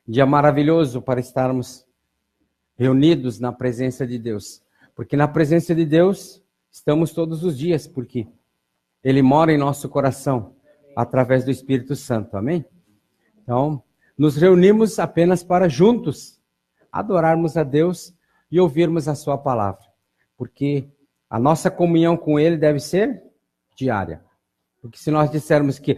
Dia maravilhoso para estarmos reunidos na presença de Deus. Porque na presença de Deus estamos todos os dias, porque Ele mora em nosso coração através do Espírito Santo. Amém? Então, nos reunimos apenas para juntos adorarmos a Deus e ouvirmos a sua palavra. Porque a nossa comunhão com Ele deve ser diária. Porque se nós dissermos que,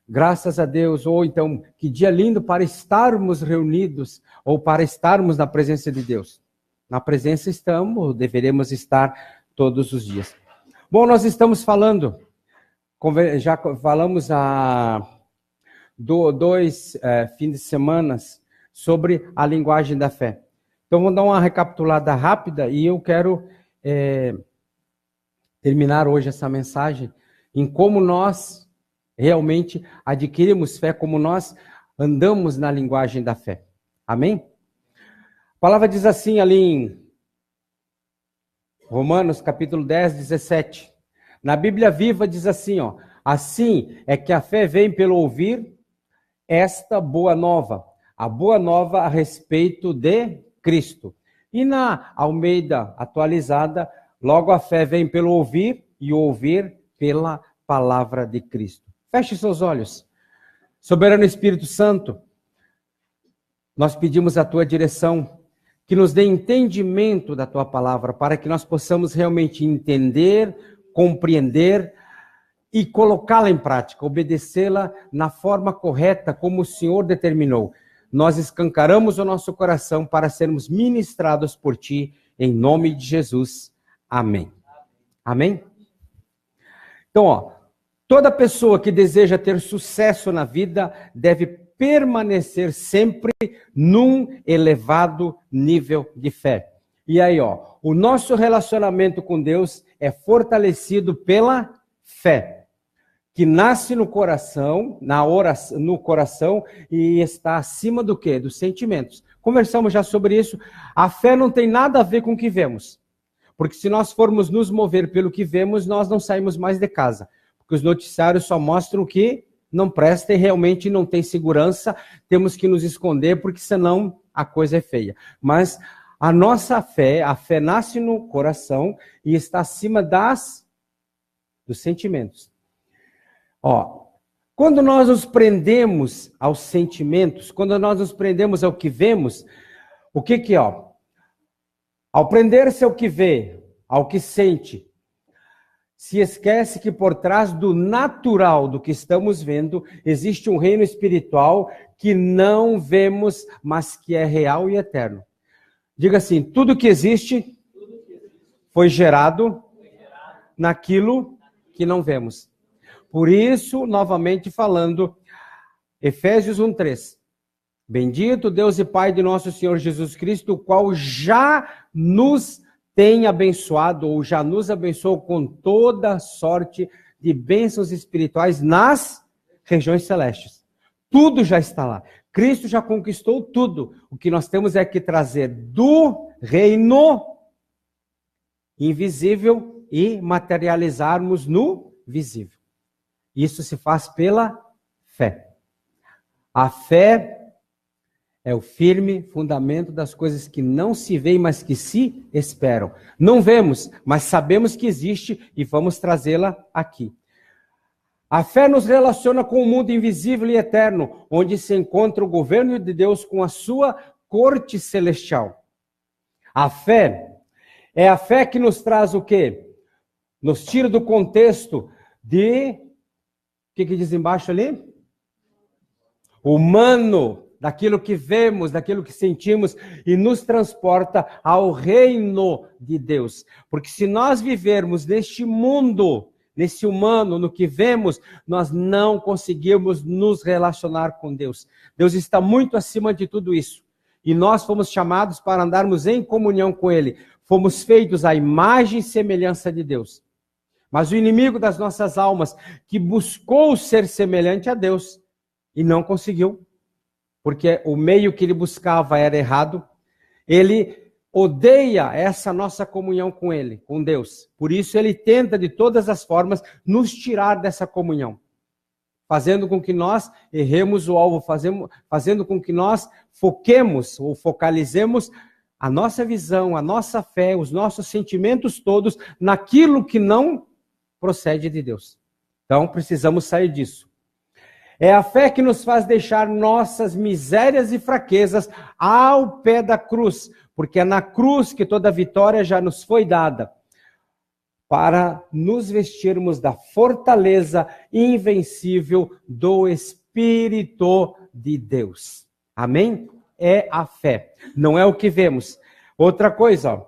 graças a Deus, ou então, que dia lindo para estarmos reunidos, ou para estarmos na presença de Deus. Na presença estamos, deveremos estar todos os dias. Bom, nós estamos falando, já falamos há dois fins de semana sobre a linguagem da fé. Então, vamos dar uma recapitulada rápida e eu quero terminar hoje essa mensagem em como nós realmente adquirimos fé, como nós andamos na linguagem da fé. Amém? A palavra diz assim ali em Romanos capítulo 10, 17. Na Bíblia Viva diz assim, assim é que a fé vem pelo ouvir esta boa nova. A boa nova a respeito de Cristo. E na Almeida atualizada, logo a fé vem pelo ouvir e ouvir pela palavra de Cristo. Feche seus olhos. Soberano Espírito Santo, nós pedimos a tua direção, que nos dê entendimento da tua palavra, para que nós possamos realmente entender, compreender e colocá-la em prática, obedecê-la na forma correta, como o Senhor determinou. Nós escancaramos o nosso coração para sermos ministrados por ti, em nome de Jesus. Amém. Amém? Então, toda pessoa que deseja ter sucesso na vida deve permanecer sempre num elevado nível de fé. E aí, o nosso relacionamento com Deus é fortalecido pela fé, que nasce no coração, no coração e está acima do quê? Dos sentimentos. Conversamos já sobre isso. A fé não tem nada a ver com o que vemos. Porque se nós formos nos mover pelo que vemos, nós não saímos mais de casa. Porque os noticiários só mostram o que não presta e realmente não tem segurança. Temos que nos esconder, porque senão a coisa é feia. Mas a nossa fé, a fé nasce no coração e está acima dos sentimentos. Quando nós nos prendemos aos sentimentos, quando nós nos prendemos ao que vemos, o que é? Ao prender-se ao que vê, ao que sente, se esquece que por trás do natural do que estamos vendo, existe um reino espiritual que não vemos, mas que é real e eterno. Diga assim, tudo que existe foi gerado naquilo que não vemos. Por isso, novamente falando, Efésios 1:3. Bendito Deus e Pai de nosso Senhor Jesus Cristo, o qual já nos tem abençoado, ou já nos abençoou com toda sorte de bênçãos espirituais nas regiões celestes. Tudo já está lá. Cristo já conquistou tudo. O que nós temos é que trazer do reino invisível e materializarmos no visível. Isso se faz pela fé. A fé é o firme fundamento das coisas que não se veem, mas que se esperam. Não vemos, mas sabemos que existe e vamos trazê-la aqui. A fé nos relaciona com o mundo invisível e eterno, onde se encontra o governo de Deus com a sua corte celestial. A fé é a fé que nos traz o quê? Nos tira do contexto de... O que diz embaixo ali? Humano, daquilo que vemos, daquilo que sentimos, e nos transporta ao reino de Deus. Porque se nós vivermos neste mundo, nesse humano, no que vemos, nós não conseguimos nos relacionar com Deus. Deus está muito acima de tudo isso. E nós fomos chamados para andarmos em comunhão com Ele. Fomos feitos à imagem e semelhança de Deus. Mas o inimigo das nossas almas, que buscou ser semelhante a Deus e não conseguiu, porque o meio que ele buscava era errado, ele odeia essa nossa comunhão com Ele, com Deus. Por isso ele tenta de todas as formas nos tirar dessa comunhão. fazendo com que nós erremos o alvo, fazendo com que nós foquemos ou focalizemos a nossa visão, a nossa fé, os nossos sentimentos todos naquilo que não procede de Deus. Então, precisamos sair disso. É a fé que nos faz deixar nossas misérias e fraquezas ao pé da cruz, porque é na cruz que toda a vitória já nos foi dada, para nos vestirmos da fortaleza invencível do Espírito de Deus. Amém? É a fé, não é o que vemos. Outra coisa, ó,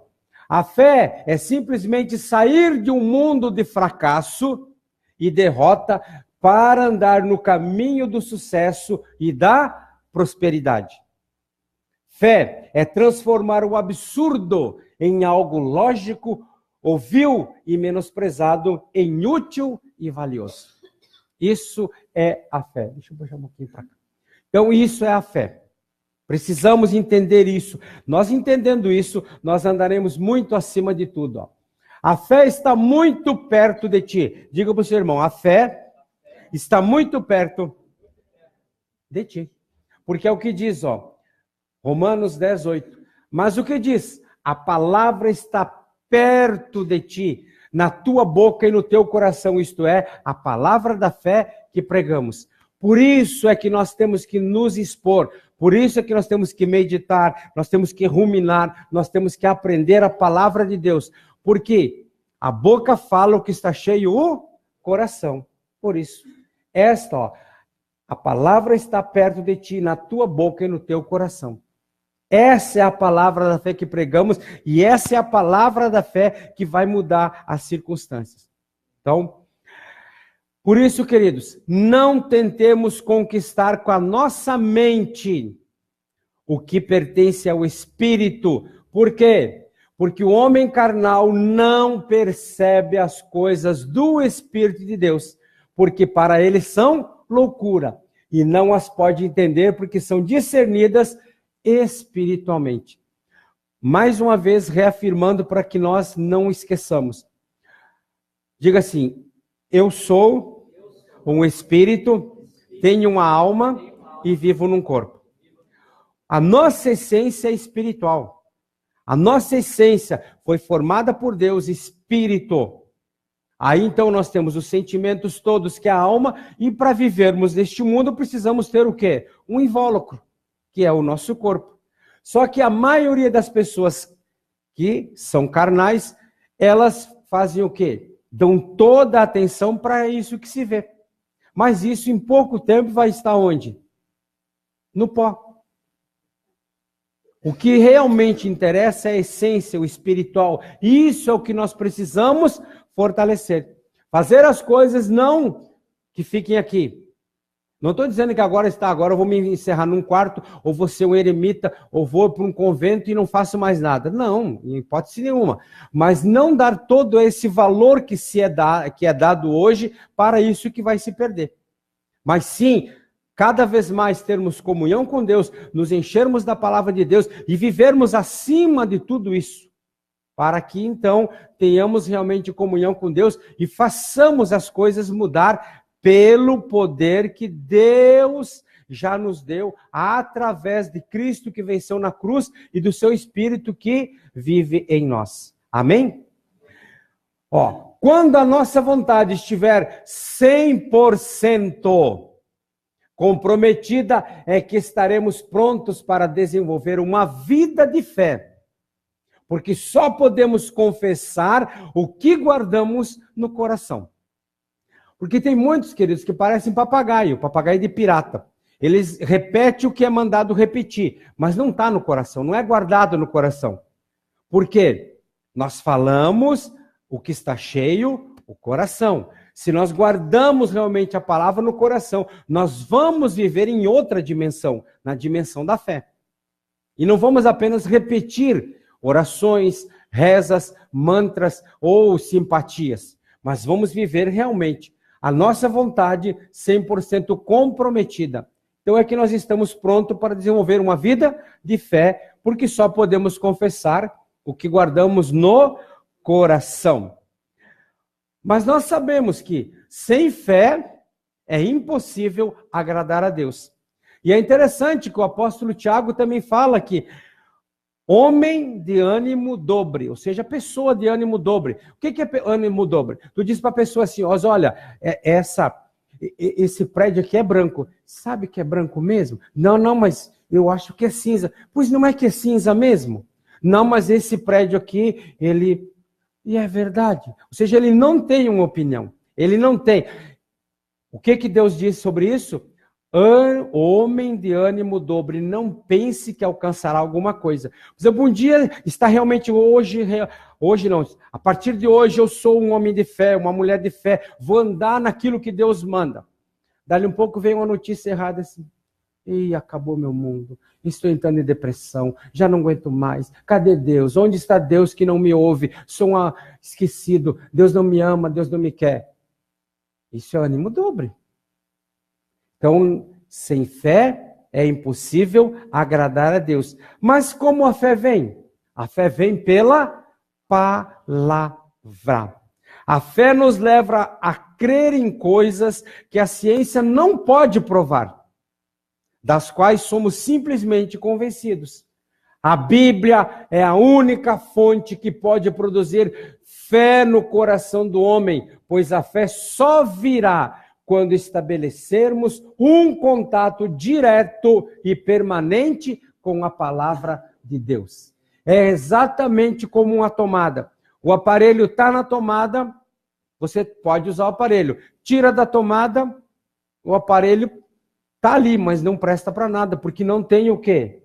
a fé é simplesmente sair de um mundo de fracasso e derrota para andar no caminho do sucesso e da prosperidade. Fé é transformar o absurdo em algo lógico, vil e menosprezado em útil e valioso. Isso é a fé. Deixa eu puxar um pouquinho para cá. Então, isso é a fé. Precisamos entender isso. Nós entendendo isso, nós andaremos muito acima de tudo. Ó. A fé está muito perto de ti. Diga para o seu irmão, a fé está muito perto de ti. Porque é o que diz, ó, Romanos 10, 8. Mas o que diz? A palavra está perto de ti, na tua boca e no teu coração, isto é, a palavra da fé que pregamos. Por isso é que nós temos que nos expor, por isso é que nós temos que meditar, nós temos que ruminar, nós temos que aprender a palavra de Deus, porque a boca fala o que está cheio o coração. Por isso, a palavra está perto de ti, na tua boca e no teu coração. Essa é a palavra da fé que pregamos e essa é a palavra da fé que vai mudar as circunstâncias. Então, por isso, queridos, não tentemos conquistar com a nossa mente o que pertence ao Espírito. Por quê? Porque o homem carnal não percebe as coisas do Espírito de Deus, porque para ele são loucura e não as pode entender porque são discernidas espiritualmente. Mais uma vez, reafirmando para que nós não esqueçamos. Diga assim, eu sou um espírito, tenho uma alma e vivo num corpo. A nossa essência é espiritual. A nossa essência foi formada por Deus, espírito. Aí então nós temos os sentimentos todos que é a alma e para vivermos neste mundo precisamos ter o quê? Um invólucro, que é o nosso corpo. Só que a maioria das pessoas que são carnais, elas fazem o quê? Dão toda a atenção para isso que se vê. Mas isso em pouco tempo vai estar onde? No pó. O que realmente interessa é a essência, o espiritual. Isso é o que nós precisamos fortalecer. Fazer as coisas não que fiquem aqui. Não estou dizendo que agora eu vou me encerrar num quarto, ou vou ser um eremita, ou vou para um convento e não faço mais nada. Não, em hipótese nenhuma. Mas não dar todo esse valor que é dado hoje para isso que vai se perder. Mas sim, cada vez mais termos comunhão com Deus, nos enchermos da palavra de Deus e vivermos acima de tudo isso. Para que então tenhamos realmente comunhão com Deus e façamos as coisas mudar pelo poder que Deus já nos deu através de Cristo que venceu na cruz e do seu Espírito que vive em nós. Amém? Quando a nossa vontade estiver 100% comprometida, é que estaremos prontos para desenvolver uma vida de fé. Porque só podemos confessar o que guardamos no coração. Porque tem muitos, queridos, que parecem papagaio de pirata. Eles repetem o que é mandado repetir, mas não está no coração, não é guardado no coração. Por quê? Nós falamos o que está cheio, o coração. Se nós guardamos realmente a palavra no coração, nós vamos viver em outra dimensão, na dimensão da fé. E não vamos apenas repetir orações, rezas, mantras ou simpatias, mas vamos viver realmente a nossa vontade 100% comprometida. Então é que nós estamos prontos para desenvolver uma vida de fé, porque só podemos confessar o que guardamos no coração. Mas nós sabemos que sem fé é impossível agradar a Deus. E é interessante que o apóstolo Tiago também fala que homem de ânimo dobre, ou seja, pessoa de ânimo dobre. O que é ânimo dobre? Tu diz para a pessoa assim, olha, esse prédio aqui é branco. Sabe que é branco mesmo? Não, mas eu acho que é cinza. Pois não é que é cinza mesmo? Não, mas esse prédio aqui, ele... E é verdade. Ou seja, ele não tem uma opinião. Ele não tem. O que Deus diz sobre isso? Homem de ânimo dobre, não pense que alcançará alguma coisa. Por exemplo, um dia está realmente hoje não, a partir de hoje eu sou um homem de fé, uma mulher de fé, vou andar naquilo que Deus manda. Dali um pouco vem uma notícia errada assim, e acabou meu mundo, estou entrando em depressão, já não aguento mais, cadê Deus? Onde está Deus que não me ouve? Sou esquecido, Deus não me ama, Deus não me quer. Isso é ânimo dobre. Então, sem fé é impossível agradar a Deus. Mas como a fé vem? A fé vem pela palavra. A fé nos leva a crer em coisas que a ciência não pode provar, das quais somos simplesmente convencidos. A Bíblia é a única fonte que pode produzir fé no coração do homem, pois a fé só virá quando estabelecermos um contato direto e permanente com a palavra de Deus. É exatamente como uma tomada. O aparelho está na tomada, você pode usar o aparelho. Tira da tomada, o aparelho está ali, mas não presta para nada, porque não tem o quê?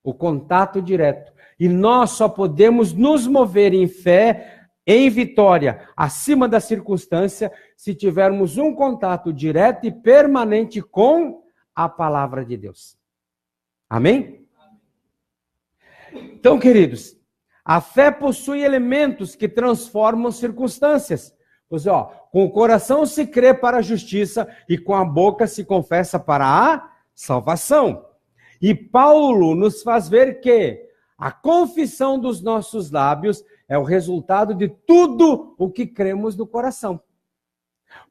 O contato direto. E nós só podemos nos mover em fé, em vitória, acima da circunstância, se tivermos um contato direto e permanente com a palavra de Deus. Amém? Então, queridos, a fé possui elementos que transformam circunstâncias. Pois, com o coração se crê para a justiça e com a boca se confessa para a salvação. E Paulo nos faz ver que a confissão dos nossos lábios é o resultado de tudo o que cremos no coração.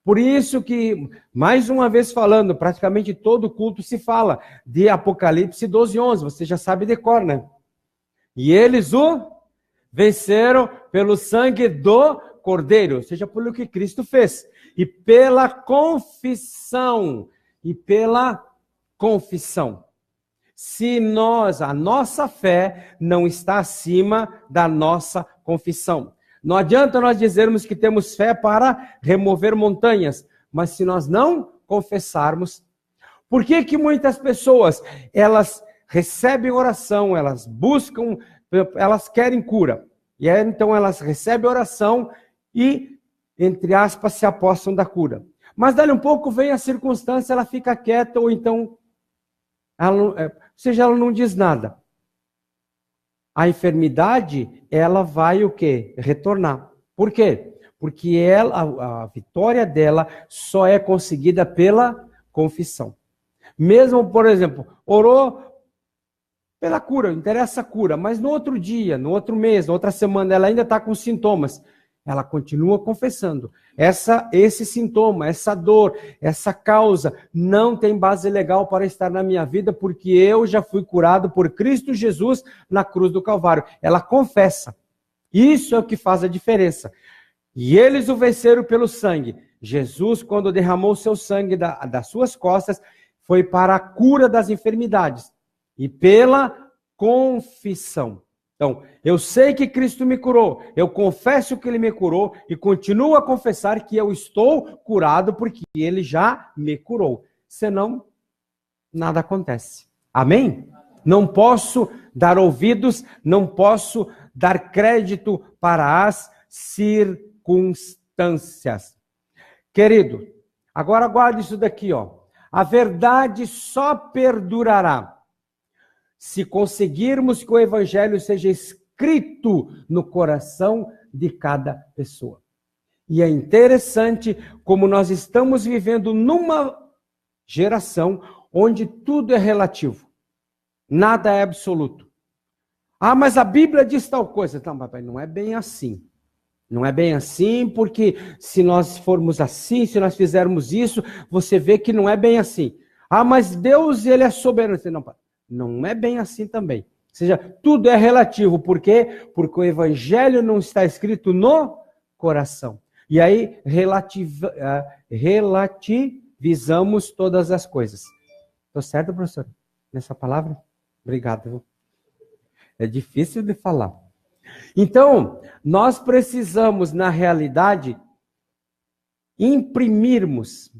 Por isso que, mais uma vez falando, praticamente todo culto se fala de Apocalipse 12:11. Você já sabe de cor, né? E eles o venceram pelo sangue do Cordeiro, ou seja, pelo que Cristo fez. E pela confissão. Se a nossa fé não está acima da nossa confissão. Não adianta nós dizermos que temos fé para remover montanhas, mas se nós não confessarmos, por que muitas pessoas, elas recebem oração, elas buscam, elas querem cura, e então elas recebem oração e, entre aspas, se apossam da cura. Mas dali um pouco vem a circunstância, ela fica quieta, ou então ela não diz nada. A enfermidade, ela vai o quê? Retornar. Por quê? Porque a vitória dela só é conseguida pela confissão. Mesmo, por exemplo, orou pela cura, interessa a cura, mas no outro dia, no outro mês, na outra semana, ela ainda está com sintomas. Ela continua confessando. Esse sintoma, essa dor, essa causa não tem base legal para estar na minha vida, porque eu já fui curado por Cristo Jesus na cruz do Calvário. Ela confessa. Isso é o que faz a diferença. E eles o venceram pelo sangue. Jesus, quando derramou seu sangue das suas costas, foi para a cura das enfermidades. E pela confissão. Então, eu sei que Cristo me curou, eu confesso que Ele me curou e continuo a confessar que eu estou curado porque Ele já me curou. Senão, nada acontece. Amém? Não posso dar ouvidos, não posso dar crédito para as circunstâncias. Querido, agora guarde isso daqui, A verdade só perdurará se conseguirmos que o evangelho seja escrito no coração de cada pessoa. E é interessante como nós estamos vivendo numa geração onde tudo é relativo. Nada é absoluto. Mas a Bíblia diz tal coisa. Não, papai, não é bem assim. Não é bem assim, porque se nós formos assim, se nós fizermos isso, você vê que não é bem assim. Ah, mas Deus, ele é soberano. Não é bem assim também. Ou seja, tudo é relativo. Por quê? Porque o evangelho não está escrito no coração. E aí relativizamos todas as coisas. Estou certo, professor? Nessa palavra? Obrigado. É difícil de falar. Então, nós precisamos, na realidade, imprimirmos,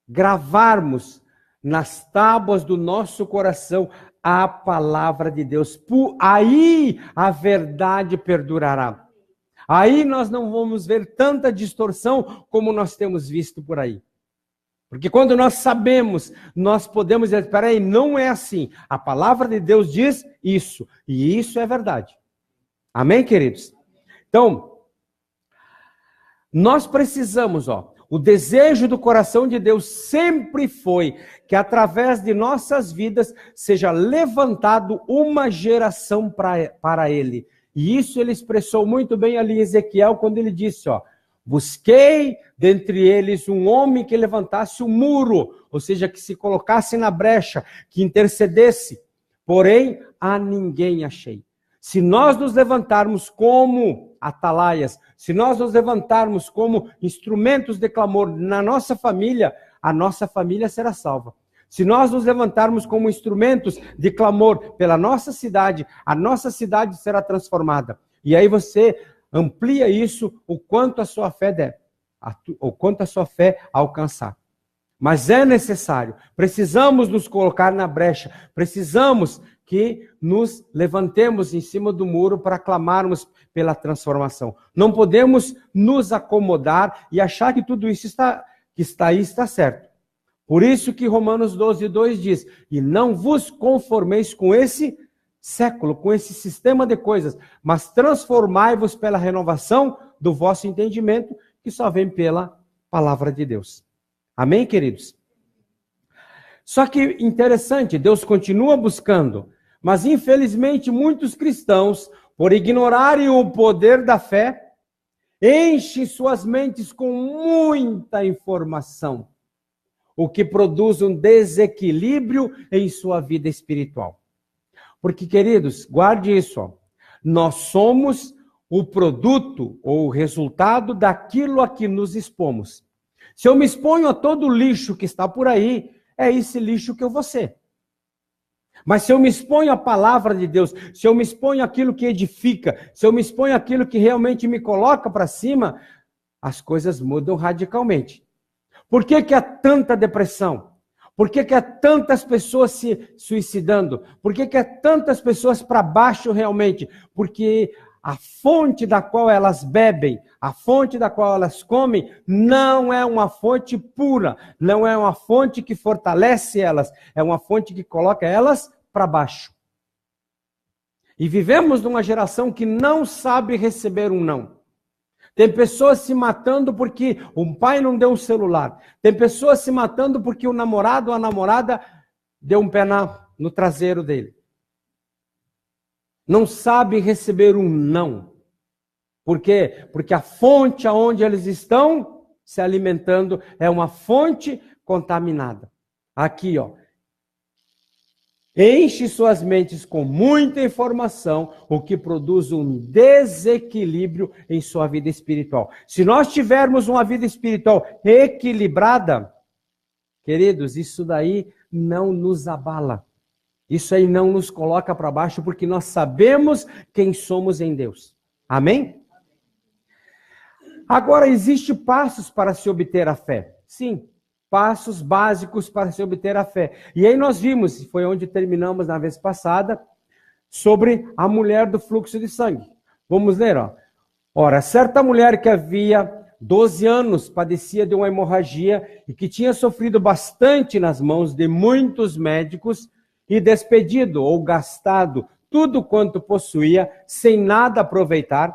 gravarmos nas tábuas do nosso coração a palavra de Deus. Aí a verdade perdurará. Aí nós não vamos ver tanta distorção como nós temos visto por aí. Porque quando nós sabemos, nós podemos dizer, espera aí, não é assim. A palavra de Deus diz isso, e isso é verdade. Amém, queridos? Então, nós precisamos, o desejo do coração de Deus sempre foi que através de nossas vidas seja levantado uma geração para Ele. E isso ele expressou muito bem ali em Ezequiel, quando ele disse, busquei dentre eles um homem que levantasse o muro, ou seja, que se colocasse na brecha, que intercedesse, porém a ninguém achei. Se nós nos levantarmos como atalaias, se nós nos levantarmos como instrumentos de clamor na nossa família, a nossa família será salva. Se nós nos levantarmos como instrumentos de clamor pela nossa cidade, a nossa cidade será transformada. E aí você amplia isso o quanto a sua fé der, o quanto a sua fé alcançar. Mas é necessário, precisamos nos colocar na brecha, precisamos que nos levantemos em cima do muro para clamarmos pela transformação. Não podemos nos acomodar e achar que tudo isso está certo. Por isso que Romanos 12:2 diz, e não vos conformeis com esse século, com esse sistema de coisas, mas transformai-vos pela renovação do vosso entendimento, que só vem pela palavra de Deus. Amém, queridos? Só que interessante, Deus continua buscando, mas infelizmente muitos cristãos, por ignorarem o poder da fé, enchem suas mentes com muita informação, o que produz um desequilíbrio em sua vida espiritual. Porque, queridos, guarde isso, nós somos o produto ou o resultado daquilo a que nos expomos. Se eu me exponho a todo o lixo que está por aí, é esse lixo que eu vou ser. Mas se eu me exponho à palavra de Deus, se eu me exponho àquilo que edifica, se eu me exponho àquilo que realmente me coloca para cima, as coisas mudam radicalmente. Por que há tanta depressão? Por que há tantas pessoas se suicidando? Por que há tantas pessoas para baixo realmente? Porque a fonte da qual elas bebem, a fonte da qual elas comem, não é uma fonte pura, não é uma fonte que fortalece elas, é uma fonte que coloca elas para baixo. E vivemos numa geração que não sabe receber um não. Tem pessoas se matando porque um pai não deu um celular. Tem pessoas se matando porque o namorado ou a namorada deu um pé no traseiro dele. Não sabe receber um não. Por quê? Porque a fonte aonde eles estão se alimentando é uma fonte contaminada. Aqui, enche suas mentes com muita informação, o que produz um desequilíbrio em sua vida espiritual. Se nós tivermos uma vida espiritual equilibrada, queridos, isso daí não nos abala. Isso aí não nos coloca para baixo, porque nós sabemos quem somos em Deus. Amém? Agora, existem passos para se obter a fé. Sim. Passos básicos para se obter a fé. E aí nós vimos, foi onde terminamos na vez passada, sobre a mulher do fluxo de sangue. Vamos ler, Ora, certa mulher que havia 12 anos padecia de uma hemorragia e que tinha sofrido bastante nas mãos de muitos médicos e despedido ou gastado tudo quanto possuía sem nada aproveitar,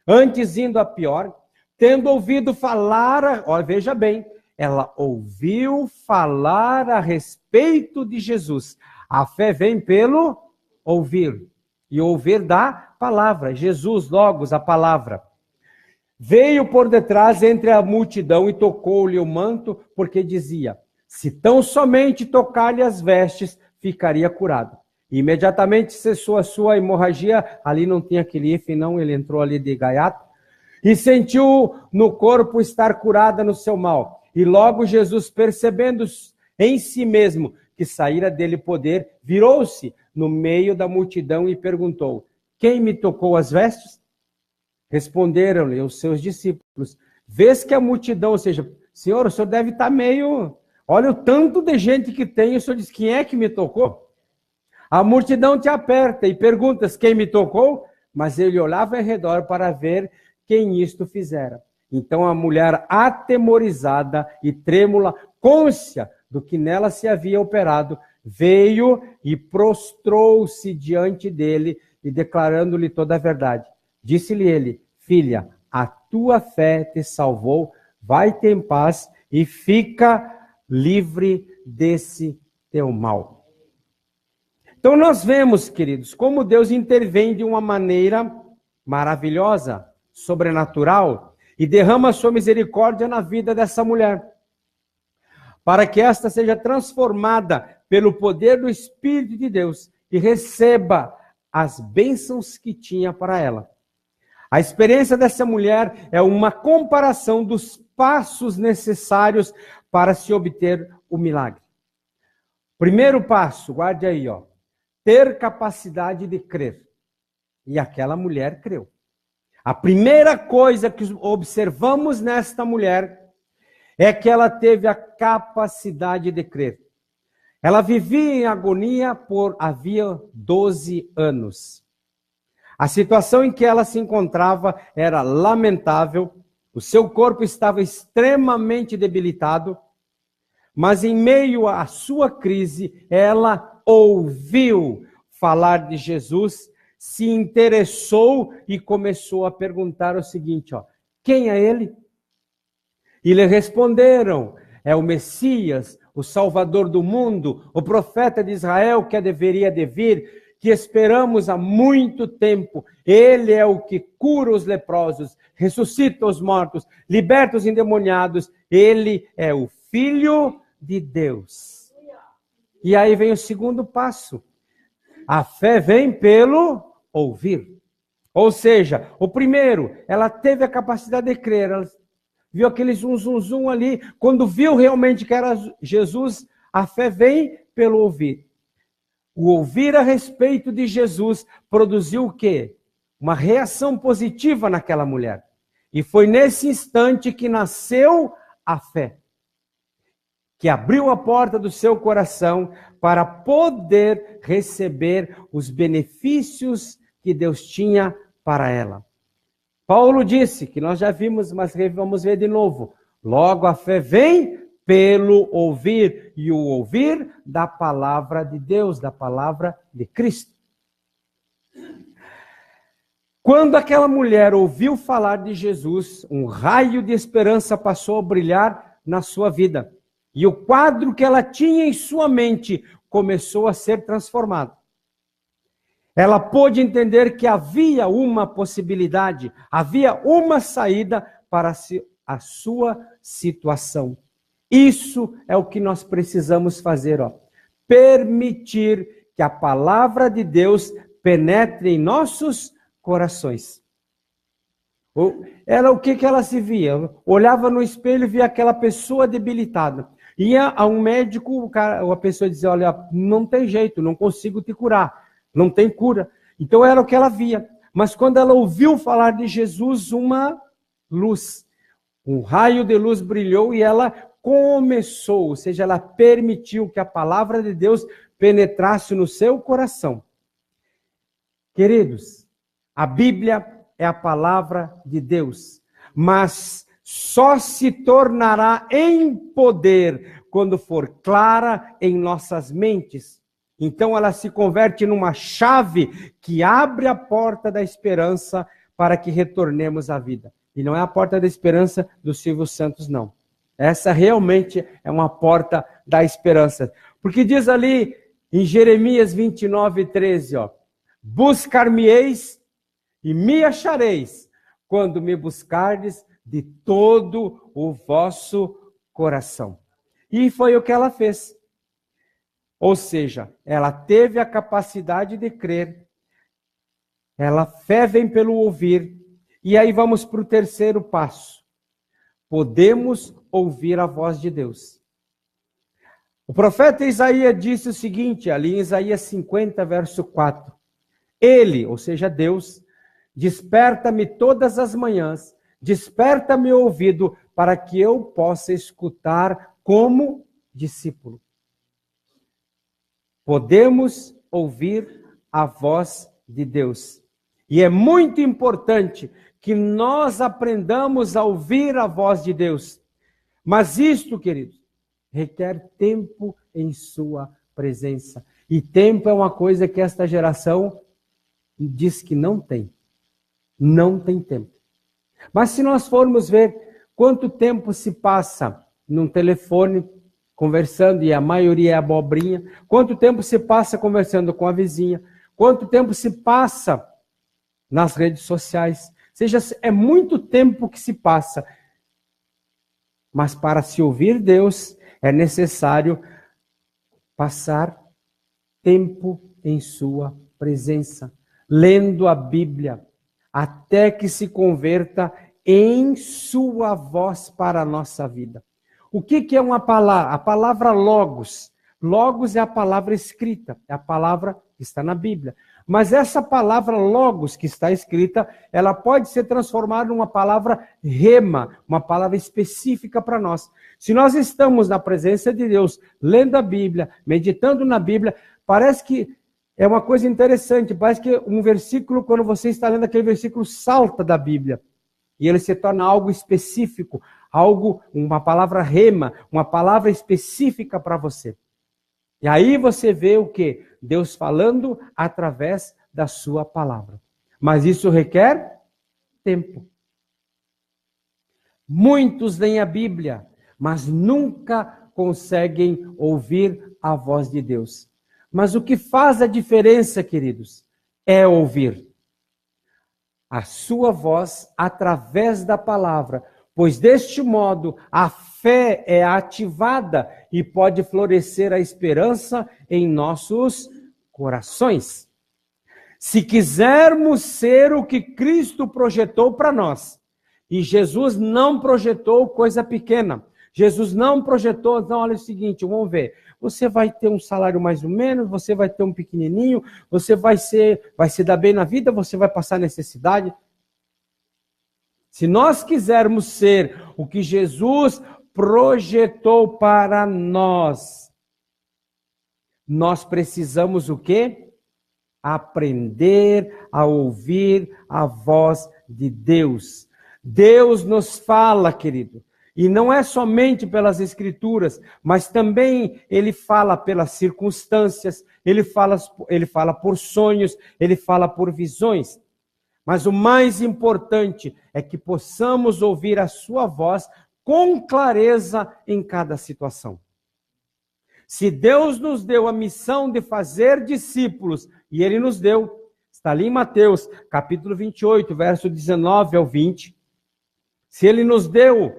antes indo a pior, tendo ouvido falar, veja bem, ela ouviu falar a respeito de Jesus. A fé vem pelo ouvir. E ouvir da palavra. Jesus, logos, a palavra. Veio por detrás entre a multidão e tocou-lhe o manto, porque dizia: se tão somente tocar-lhe as vestes, ficaria curado. Imediatamente cessou a sua hemorragia, ali não tinha aquele ife, não, ele entrou ali de gaiato, e sentiu no corpo estar curada no seu mal. E logo Jesus, percebendo em si mesmo que saíra dele poder, virou-se no meio da multidão e perguntou: quem me tocou as vestes? Responderam-lhe os seus discípulos: vês que a multidão, ou seja, Senhor, o senhor deve estar meio... Olha o tanto de gente que tem, e o senhor diz: quem é que me tocou? A multidão te aperta e perguntas: quem me tocou? Mas ele olhava ao redor para ver quem isto fizera. Então a mulher, atemorizada e trêmula, cônscia do que nela se havia operado, veio e prostrou-se diante dele e declarando-lhe toda a verdade. Disse-lhe ele: filha, a tua fé te salvou, vai-te em paz e fica livre desse teu mal. Então nós vemos, queridos, como Deus intervém de uma maneira maravilhosa, sobrenatural, e derrama sua misericórdia na vida dessa mulher, para que esta seja transformada pelo poder do Espírito de Deus e receba as bênçãos que tinha para ela. A experiência dessa mulher é uma comparação dos passos necessários para se obter o milagre. Primeiro passo, guarde aí, ter capacidade de crer. E aquela mulher creu. A primeira coisa que observamos nesta mulher é que ela teve a capacidade de crer. Ela vivia em agonia havia 12 anos. A situação em que ela se encontrava era lamentável, o seu corpo estava extremamente debilitado, mas em meio à sua crise, ela ouviu falar de Jesus, se interessou e começou a perguntar o seguinte: quem é ele? E lhe responderam: é o Messias, o Salvador do mundo, o profeta de Israel que deveria de vir, que esperamos há muito tempo. Ele é o que cura os leprosos, ressuscita os mortos, liberta os endemoniados. Ele é o Filho de Deus. E aí vem o segundo passo. A fé vem pelo ouvir. Ou seja, o primeiro, ela teve a capacidade de crer. Ela viu aquele zum ali. Quando viu realmente que era Jesus, a fé vem pelo ouvir. O ouvir a respeito de Jesus produziu o quê? Uma reação positiva naquela mulher. E foi nesse instante que nasceu a fé, que abriu a porta do seu coração para poder receber os benefícios que Deus tinha para ela. Paulo disse, que nós já vimos, mas vamos ver de novo. Logo a fé vem pelo ouvir, e o ouvir da palavra de Deus, da palavra de Cristo. Quando aquela mulher ouviu falar de Jesus, um raio de esperança passou a brilhar na sua vida. E o quadro que ela tinha em sua mente começou a ser transformado. Ela pôde entender que havia uma possibilidade, havia uma saída para a sua situação. Isso é o que nós precisamos fazer, permitir que a palavra de Deus penetre em nossos corações. O que ela se via? Olhava no espelho e via aquela pessoa debilitada. Ia a um médico, a pessoa dizia: olha, não tem jeito, não consigo te curar, não tem cura. Então era o que ela via. Mas quando ela ouviu falar de Jesus, uma luz, um raio de luz brilhou e ela começou, ou seja, ela permitiu que a palavra de Deus penetrasse no seu coração. Queridos, a Bíblia é a palavra de Deus, mas só se tornará em poder quando for clara em nossas mentes. Então ela se converte numa chave que abre a porta da esperança para que retornemos à vida. E não é a porta da esperança do Silvio Santos, não. Essa realmente é uma porta da esperança. Porque diz ali em Jeremias 29, 13, buscar-me-eis e me achareis, quando me buscardes de todo o vosso coração. E foi o que ela fez. Ou seja, ela teve a capacidade de crer. Fé vem pelo ouvir. E aí vamos para o terceiro passo. Podemos ouvir a voz de Deus. O profeta Isaías disse o seguinte, ali em Isaías 50, verso 4. Ele, ou seja, Deus, desperta-me todas as manhãs, desperta-me o ouvido, para que eu possa escutar como discípulo. Podemos ouvir a voz de Deus. E é muito importante que nós aprendamos a ouvir a voz de Deus. Mas isto, queridos, requer tempo em sua presença. E tempo é uma coisa que esta geração diz que não tem. Não tem tempo. Mas se nós formos ver quanto tempo se passa num telefone conversando, e a maioria é abobrinha, quanto tempo se passa conversando com a vizinha, quanto tempo se passa nas redes sociais, seja, é muito tempo que se passa. Mas para se ouvir Deus, é necessário passar tempo em sua presença, lendo a Bíblia, até que se converta em sua voz para a nossa vida. O que é uma palavra? A palavra logos. Logos é a palavra escrita, é a palavra que está na Bíblia. Mas essa palavra logos que está escrita, ela pode ser transformada numa palavra rema, uma palavra específica para nós. Se nós estamos na presença de Deus, lendo a Bíblia, meditando na Bíblia, parece que é uma coisa interessante, parece que um versículo, quando você está lendo aquele versículo, salta da Bíblia. E ele se torna algo específico, uma palavra rema, uma palavra específica para você. E aí você vê o quê? Deus falando através da sua palavra. Mas isso requer tempo. Muitos leem a Bíblia, mas nunca conseguem ouvir a voz de Deus. Mas o que faz a diferença, queridos, é ouvir a sua voz através da palavra, pois deste modo a fé é ativada e pode florescer a esperança em nossos corações. Se quisermos ser o que Cristo projetou para nós, e Jesus não projetou coisa pequena, Jesus não projetou, então olha o seguinte, vamos ver, você vai ter um salário mais ou menos, você vai ter um pequenininho, você vai se dar bem na vida, você vai passar necessidade. Se nós quisermos ser o que Jesus projetou para nós, nós precisamos o quê? Aprender a ouvir a voz de Deus. Deus nos fala, querido. E não é somente pelas Escrituras, mas também Ele fala pelas circunstâncias, Ele fala por sonhos, Ele fala por visões. Mas o mais importante é que possamos ouvir a sua voz com clareza em cada situação. Se Deus nos deu a missão de fazer discípulos, e Ele nos deu, está ali em Mateus, capítulo 28, verso 19 ao 20, se Ele nos deu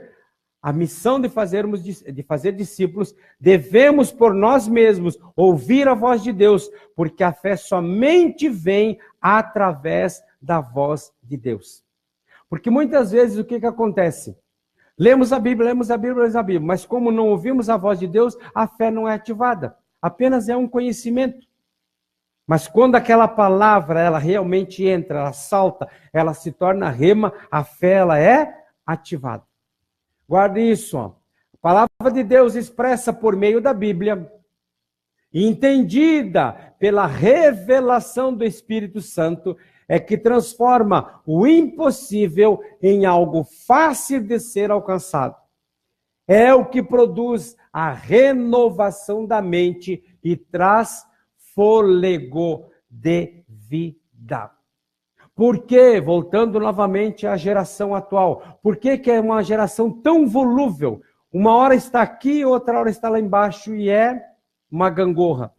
a missão de fazer discípulos, devemos por nós mesmos ouvir a voz de Deus, porque a fé somente vem através da voz de Deus. Porque muitas vezes o que acontece? Lemos a Bíblia, mas como não ouvimos a voz de Deus, a fé não é ativada. Apenas é um conhecimento. Mas quando aquela palavra, ela realmente entra, ela salta, ela se torna rema, a fé, ela é ativada. Guarde isso, ó. A palavra de Deus expressa por meio da Bíblia, entendida pela revelação do Espírito Santo, é que transforma o impossível em algo fácil de ser alcançado. É o que produz a renovação da mente e traz fôlego de vida. Por que, voltando novamente à geração atual, por que é uma geração tão volúvel? Uma hora está aqui, outra hora está lá embaixo e é uma gangorra.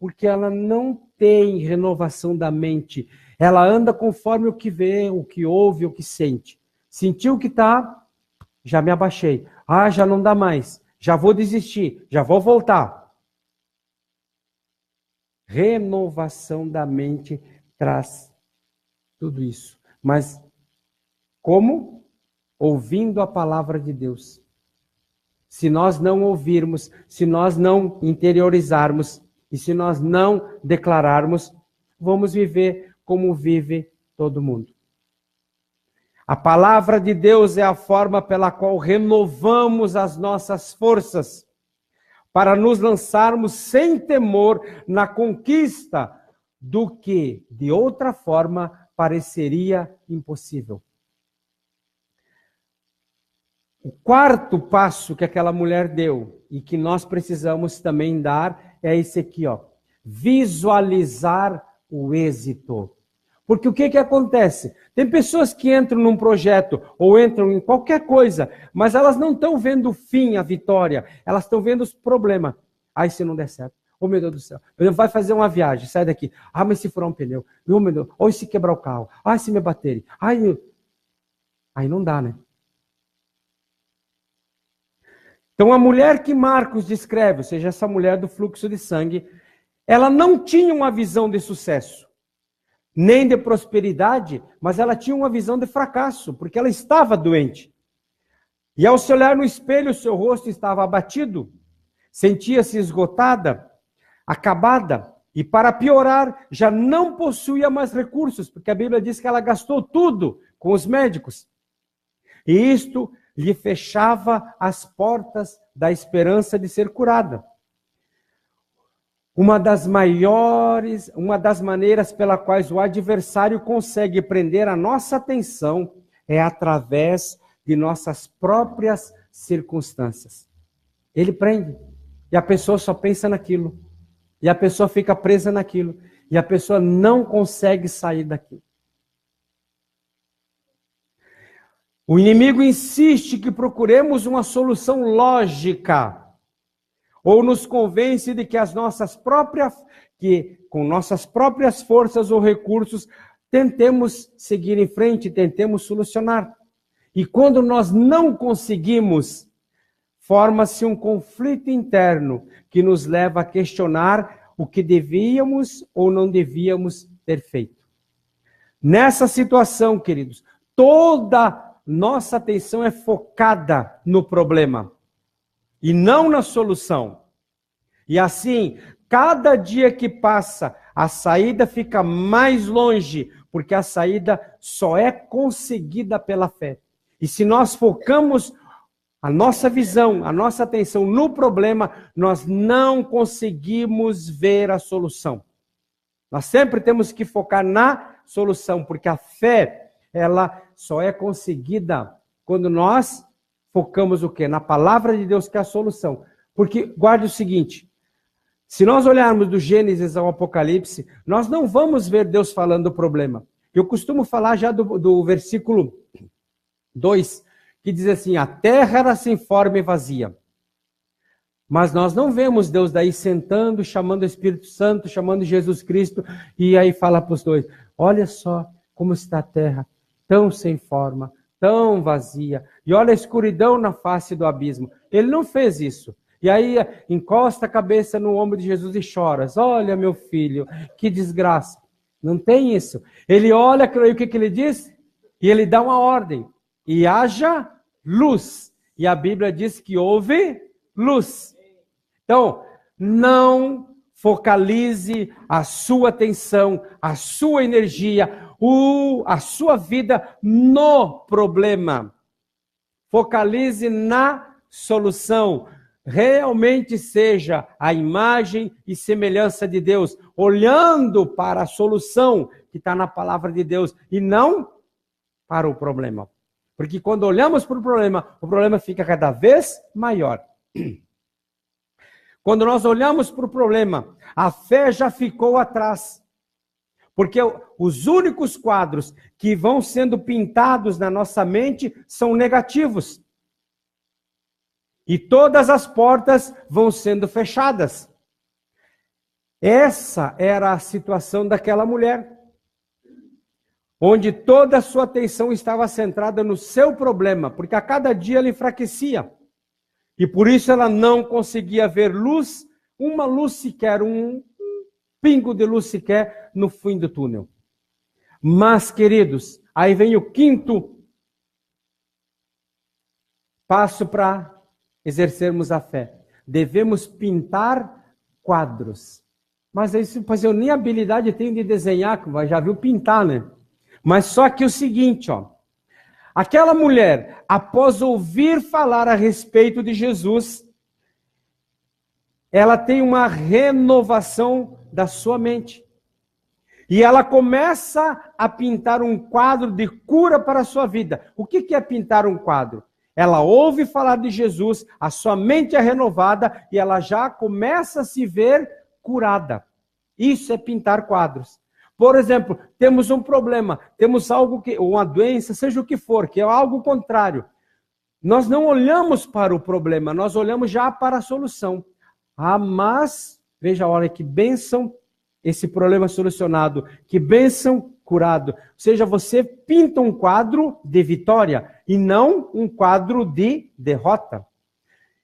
Porque ela não tem renovação da mente. Ela anda conforme o que vê, o que ouve, o que sente. Sentiu que tá, já me abaixei. Ah, já não dá mais. Já vou desistir, já vou voltar. Renovação da mente traz tudo isso. Mas como? Ouvindo a palavra de Deus. Se nós não ouvirmos, se nós não interiorizarmos e se nós não declararmos, vamos viver como vive todo mundo. A palavra de Deus é a forma pela qual renovamos as nossas forças para nos lançarmos sem temor na conquista do que, de outra forma, pareceria impossível. O quarto passo que aquela mulher deu e que nós precisamos também dar é esse aqui, ó. Visualizar o êxito. Porque o que acontece? Tem pessoas que entram num projeto ou entram em qualquer coisa, mas elas não estão vendo o fim, a vitória. Elas estão vendo os problemas. Ai, se não der certo. Oh, meu Deus do céu. Vai fazer uma viagem, sai daqui. Ah, mas se furar um pneu. Oh, meu Deus. Ou se quebrar o carro. Ah, se me baterem. Ai, aí não dá, né? Então, a mulher que Marcos descreve, ou seja, essa mulher do fluxo de sangue, ela não tinha uma visão de sucesso, nem de prosperidade, mas ela tinha uma visão de fracasso, porque ela estava doente. E ao se olhar no espelho, o seu rosto estava abatido, sentia-se esgotada, acabada, e para piorar, já não possuía mais recursos, porque a Bíblia diz que ela gastou tudo com os médicos. E isto lhe fechava as portas da esperança de ser curada. Uma das maneiras pela quais o adversário consegue prender a nossa atenção é através de nossas próprias circunstâncias. Ele prende, e a pessoa só pensa naquilo, e a pessoa fica presa naquilo, e a pessoa não consegue sair daquilo. O inimigo insiste que procuremos uma solução lógica, ou nos convence de que com nossas próprias forças ou recursos, tentemos seguir em frente, tentemos solucionar. E quando nós não conseguimos, forma-se um conflito interno que nos leva a questionar o que devíamos ou não devíamos ter feito. Nessa situação, queridos, toda nossa atenção é focada no problema e não na solução. E assim, cada dia que passa, a saída fica mais longe, porque a saída só é conseguida pela fé. E se nós focamos a nossa visão, a nossa atenção no problema, nós não conseguimos ver a solução. Nós sempre temos que focar na solução, porque a fé, ela só é conseguida quando nós focamos o quê? Na palavra de Deus, que é a solução. Porque, guarde o seguinte, se nós olharmos do Gênesis ao Apocalipse, nós não vamos ver Deus falando do problema. Eu costumo falar já do versículo 2, que diz assim, a terra era sem forma e vazia. Mas nós não vemos Deus daí sentando, chamando o Espírito Santo, chamando Jesus Cristo, e aí fala para os dois, olha só como está a terra, tão sem forma, tão vazia, e olha a escuridão na face do abismo. Ele não fez isso. E aí encosta a cabeça no ombro de Jesus e chora, olha meu filho, que desgraça. Não tem isso. Ele olha, e o que ele diz? E ele dá uma ordem, e haja luz. E a Bíblia diz que houve luz. Então, não focalize a sua atenção, a sua energia, a sua vida no problema. Focalize na solução. Realmente seja a imagem e semelhança de Deus, olhando para a solução que está na palavra de Deus e não para o problema. Porque quando olhamos para o problema fica cada vez maior. Quando nós olhamos para o problema, a fé já ficou atrás. Porque os únicos quadros que vão sendo pintados na nossa mente são negativos. E todas as portas vão sendo fechadas. Essa era a situação daquela mulher, onde toda a sua atenção estava centrada no seu problema, porque a cada dia ela enfraquecia. E por isso ela não conseguia ver luz, uma luz sequer, um pingo de luz sequer no fim do túnel. Mas, queridos, aí vem o quinto passo para exercermos a fé. Devemos pintar quadros. Mas isso, pois eu nem habilidade tenho de desenhar, já viu pintar, né? Mas só que o seguinte, ó. Aquela mulher, após ouvir falar a respeito de Jesus, ela tem uma renovação da sua mente. E ela começa a pintar um quadro de cura para a sua vida. O que é pintar um quadro? Ela ouve falar de Jesus, a sua mente é renovada e ela já começa a se ver curada. Isso é pintar quadros. Por exemplo, temos um problema, temos algo que, uma doença, seja o que for, que é algo contrário. Nós não olhamos para o problema, nós olhamos já para a solução. Ah, mas, veja, olha que bênção esse problema solucionado, que bênção curado. Ou seja, você pinta um quadro de vitória e não um quadro de derrota.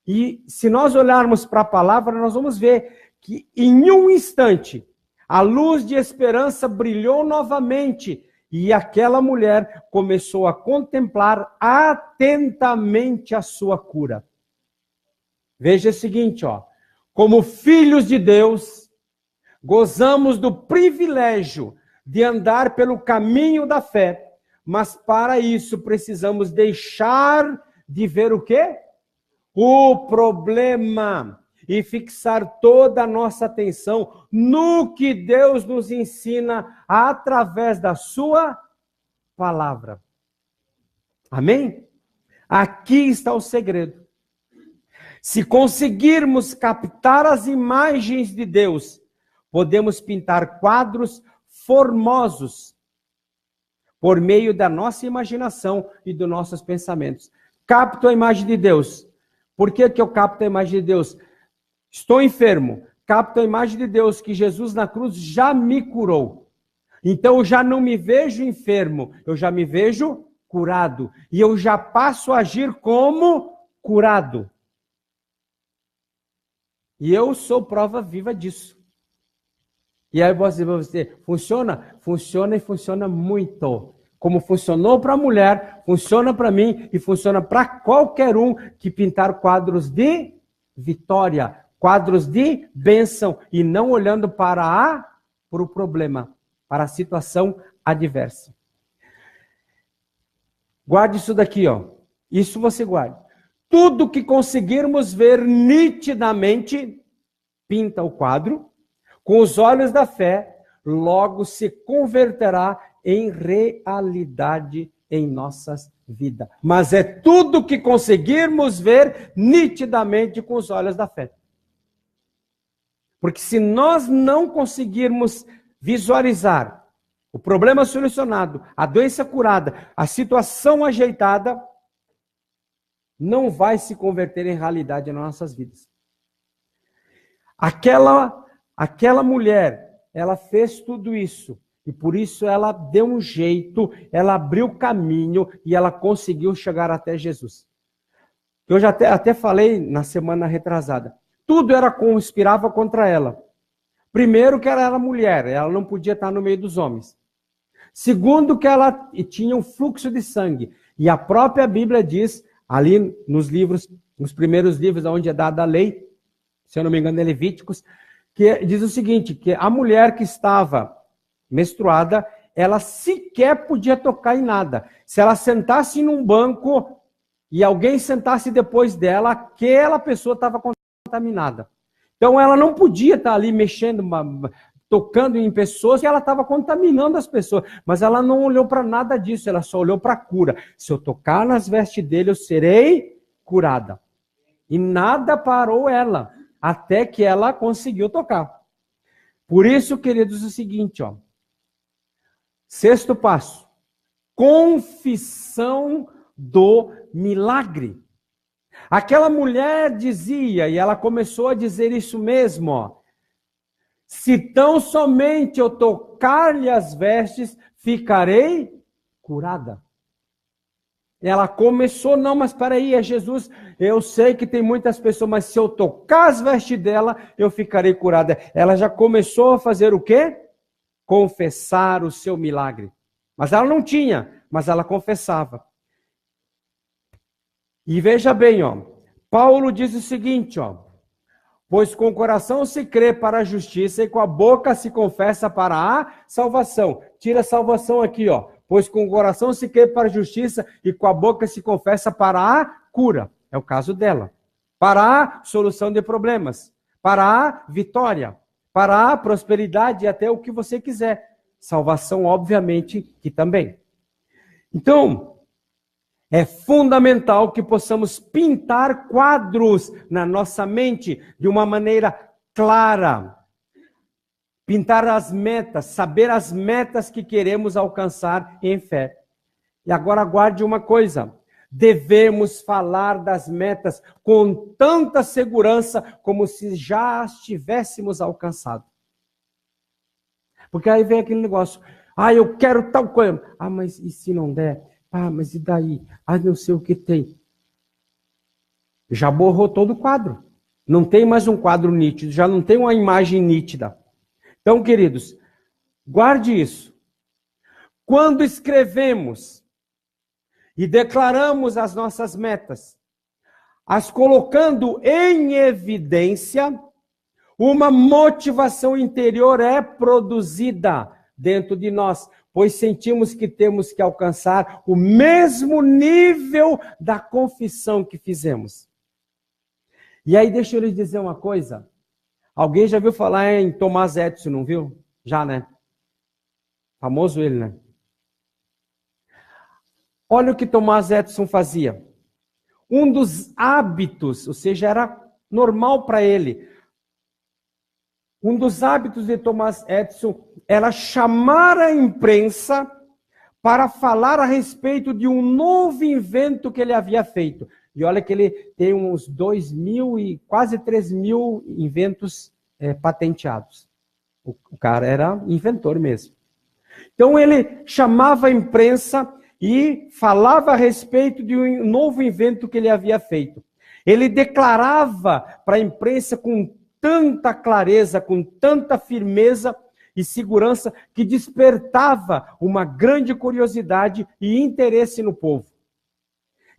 E se nós olharmos para a palavra, nós vamos ver que em um instante, a luz de esperança brilhou novamente e aquela mulher começou a contemplar atentamente a sua cura. Veja o seguinte, ó. Como filhos de Deus, gozamos do privilégio de andar pelo caminho da fé, mas para isso precisamos deixar de ver o quê? O problema e fixar toda a nossa atenção no que Deus nos ensina através da sua palavra. Amém? Aqui está o segredo. Se conseguirmos captar as imagens de Deus, podemos pintar quadros formosos por meio da nossa imaginação e dos nossos pensamentos. Capto a imagem de Deus. Por que eu capto a imagem de Deus? Estou enfermo. Capto a imagem de Deus que Jesus na cruz já me curou. Então eu já não me vejo enfermo, eu já me vejo curado. E eu já passo a agir como curado. E eu sou prova viva disso. E aí você, funciona? Funciona e funciona muito. Como funcionou para a mulher, funciona para mim e funciona para qualquer um que pintar quadros de vitória, quadros de bênção e não olhando para o problema, para a situação adversa. Guarde isso daqui, ó. Isso você guarde. Tudo que conseguirmos ver nitidamente, pinta o quadro, com os olhos da fé, logo se converterá em realidade em nossas vidas. Mas é tudo que conseguirmos ver nitidamente com os olhos da fé. Porque se nós não conseguirmos visualizar o problema solucionado, a doença curada, a situação ajeitada, não vai se converter em realidade nas nossas vidas. Aquela mulher, ela fez tudo isso. E por isso ela deu um jeito, ela abriu caminho e ela conseguiu chegar até Jesus. Eu já até falei na semana retrasada. Tudo conspirava contra ela. Primeiro que ela era mulher, ela não podia estar no meio dos homens. Segundo que ela tinha um fluxo de sangue. E a própria Bíblia diz, ali nos livros, nos primeiros livros onde é dada a lei, se eu não me engano é Levíticos, que diz o seguinte, que a mulher que estava menstruada, ela sequer podia tocar em nada. Se ela sentasse num banco e alguém sentasse depois dela, aquela pessoa estava contaminada. Então ela não podia estar ali mexendo, tocando em pessoas, e ela estava contaminando as pessoas. Mas ela não olhou para nada disso, ela só olhou para a cura. Se eu tocar nas vestes dele, eu serei curada. E nada parou ela, até que ela conseguiu tocar. Por isso, queridos, é o seguinte, ó. Sexto passo, confissão do milagre. Aquela mulher dizia, e ela começou a dizer isso mesmo, ó, Se tão somente eu tocar-lhe as vestes, ficarei curada. Ela começou, não, mas peraí, é Jesus. Eu sei que tem muitas pessoas, mas se eu tocar as vestes dela, eu ficarei curada. Ela já começou a fazer o quê? Confessar o seu milagre. Mas ela não tinha, mas ela confessava. E veja bem, ó, Paulo diz o seguinte, ó, pois com o coração se crê para a justiça e com a boca se confessa para a salvação. Tira a salvação aqui, ó. Pois com o coração se crê para a justiça e com a boca se confessa para a cura. É o caso dela. Para a solução de problemas. Para a vitória. Para a prosperidade e até o que você quiser. Salvação, obviamente, que também. Então, é fundamental que possamos pintar quadros na nossa mente de uma maneira clara. Pintar as metas, saber as metas que queremos alcançar em fé. E agora guarde uma coisa. Devemos falar das metas com tanta segurança como se já as tivéssemos alcançado. Porque aí vem aquele negócio. Eu quero tal coisa. Mas e se não der? Mas e daí? Não sei o que tem. Já borrou todo o quadro. Não tem mais um quadro nítido, já não tem uma imagem nítida. Então, queridos, guarde isso. Quando escrevemos e declaramos as nossas metas, as colocando em evidência, uma motivação interior é produzida dentro de nós, pois sentimos que temos que alcançar o mesmo nível da confissão que fizemos. E aí, deixa eu lhes dizer uma coisa. Alguém já viu falar em Thomas Edison, não viu? Já, né? Famoso ele, né? Olha o que Thomas Edison fazia. Um dos hábitos, ou seja, era normal para ele. Um dos hábitos de Thomas Edison era chamar a imprensa para falar a respeito de um novo invento que ele havia feito. E olha que ele tem uns 2.000 e quase 3.000 inventos patenteados. O cara era inventor mesmo. Então ele chamava a imprensa e falava a respeito de um novo invento que ele havia feito. Ele declarava para a imprensa com tanta clareza, com tanta firmeza e segurança, que despertava uma grande curiosidade e interesse no povo.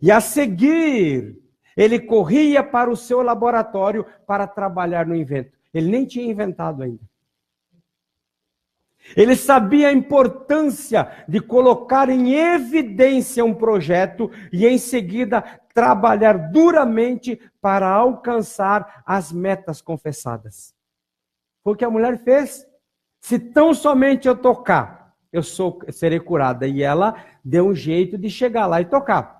E a seguir, ele corria para o seu laboratório para trabalhar no invento. Ele nem tinha inventado ainda. Ele sabia a importância de colocar em evidência um projeto e, em seguida, trabalhar duramente para alcançar as metas confessadas. Foi o que a mulher fez. Se tão somente eu tocar, eu serei curada. E ela deu um jeito de chegar lá e tocar.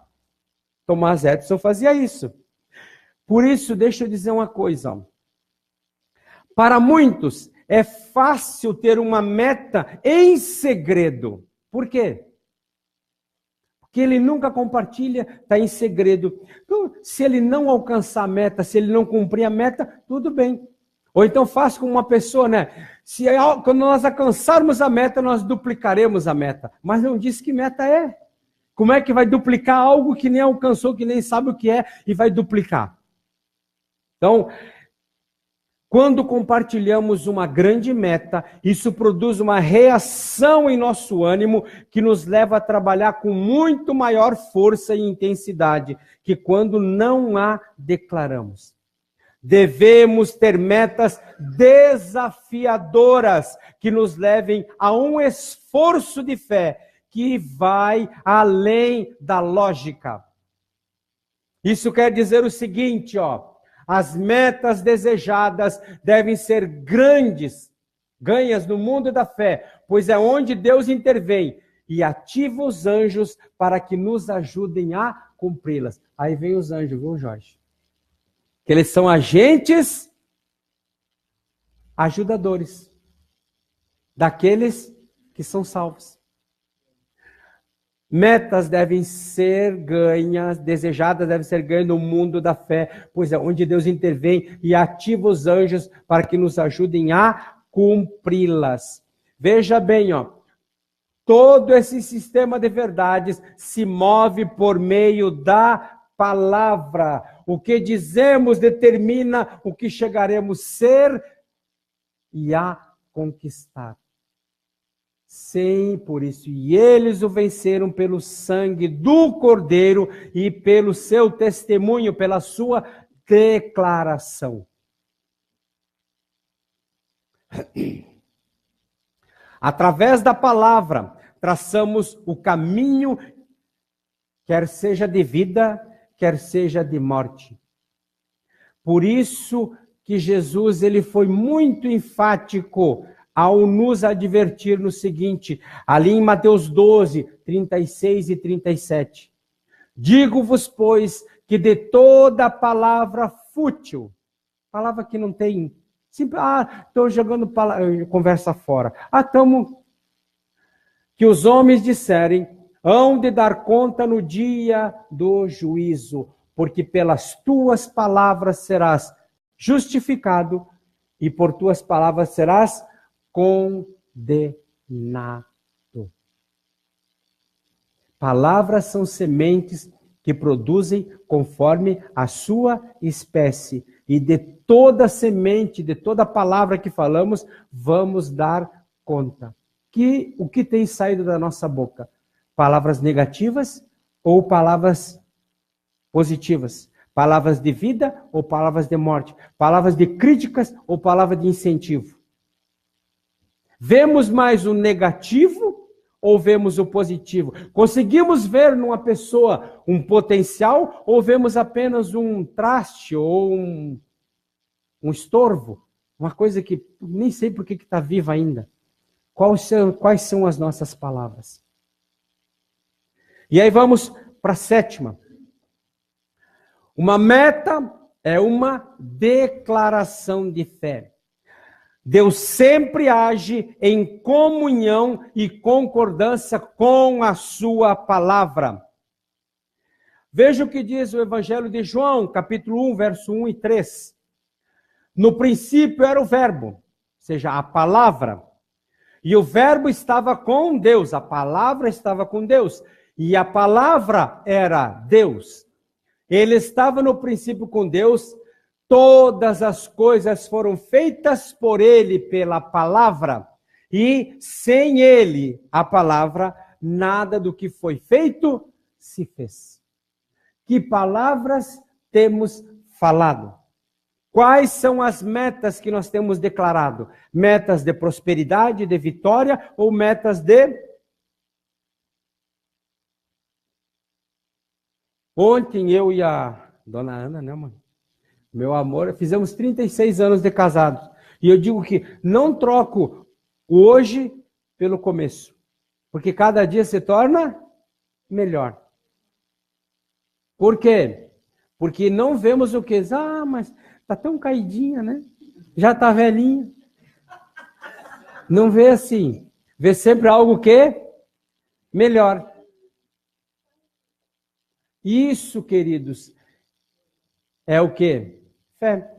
Thomas Edison fazia isso. Por isso, deixa eu dizer uma coisa. Para muitos, é fácil ter uma meta em segredo. Por quê? Porque ele nunca compartilha, está em segredo. Então, se ele não alcançar a meta, se ele não cumprir a meta, tudo bem. Ou então faz com uma pessoa, né? Quando nós alcançarmos a meta, nós duplicaremos a meta. Mas não diz que meta é. Como é que vai duplicar algo que nem alcançou, que nem sabe o que é, e vai duplicar? Então, quando compartilhamos uma grande meta, isso produz uma reação em nosso ânimo que nos leva a trabalhar com muito maior força e intensidade que quando não a declaramos. Devemos ter metas desafiadoras que nos levem a um esforço de fé que vai além da lógica. Isso quer dizer o seguinte, ó. As metas desejadas devem ser grandes, ganhas no mundo da fé, pois é onde Deus intervém e ativa os anjos para que nos ajudem a cumpri-las. Aí vem os anjos, viu, Jorge? Que eles são agentes ajudadores daqueles que são salvos. Metas devem ser ganhas, desejadas devem ser ganhas no mundo da fé, pois é onde Deus intervém e ativa os anjos para que nos ajudem a cumpri-las. Veja bem, ó, todo esse sistema de verdades se move por meio da palavra. O que dizemos determina o que chegaremos a ser e a conquistar. Sim, por isso, e eles o venceram pelo sangue do Cordeiro e pelo seu testemunho, pela sua declaração. Através da palavra, traçamos o caminho, quer seja de vida, quer seja de morte. Por isso que Jesus ele foi muito enfático ao nos advertir no seguinte, ali em Mateus 12, 36 e 37. Digo-vos, pois, que de toda palavra fútil, palavra que não tem, estou jogando conversa fora. Que os homens disserem, hão de dar conta no dia do juízo, porque pelas tuas palavras serás justificado e por tuas palavras serás condenado. Palavras são sementes que produzem conforme a sua espécie. E de toda semente, de toda palavra que falamos, vamos dar conta. O que tem saído da nossa boca? Palavras negativas ou palavras positivas? Palavras de vida ou palavras de morte? Palavras de críticas ou palavras de incentivo? Vemos mais o negativo ou vemos o positivo? Conseguimos ver numa pessoa um potencial ou vemos apenas um traste ou um estorvo? Uma coisa que nem sei por que está viva ainda. Quais são as nossas palavras? E aí vamos para a sétima. Uma meta é uma declaração de fé. Deus sempre age em comunhão e concordância com a sua palavra. Veja o que diz o Evangelho de João, capítulo 1, verso 1 e 3. No princípio era o verbo, ou seja, a palavra. E o verbo estava com Deus, a palavra estava com Deus. E a palavra era Deus. Ele estava no princípio com Deus. Todas as coisas foram feitas por ele, pela palavra. E sem ele, a palavra, nada do que foi feito se fez. Que palavras temos falado? Quais são as metas que nós temos declarado? Metas de prosperidade, de vitória ou metas de... Ontem eu e a dona Ana, né, mano? Meu amor, fizemos 36 anos de casados. E eu digo que não troco o hoje pelo começo. Porque cada dia se torna melhor. Por quê? Porque não vemos o que? Mas tá tão caidinha, né? Já tá velhinha. Não vê assim. Vê sempre algo que melhor. Isso, queridos, é o quê? Fé.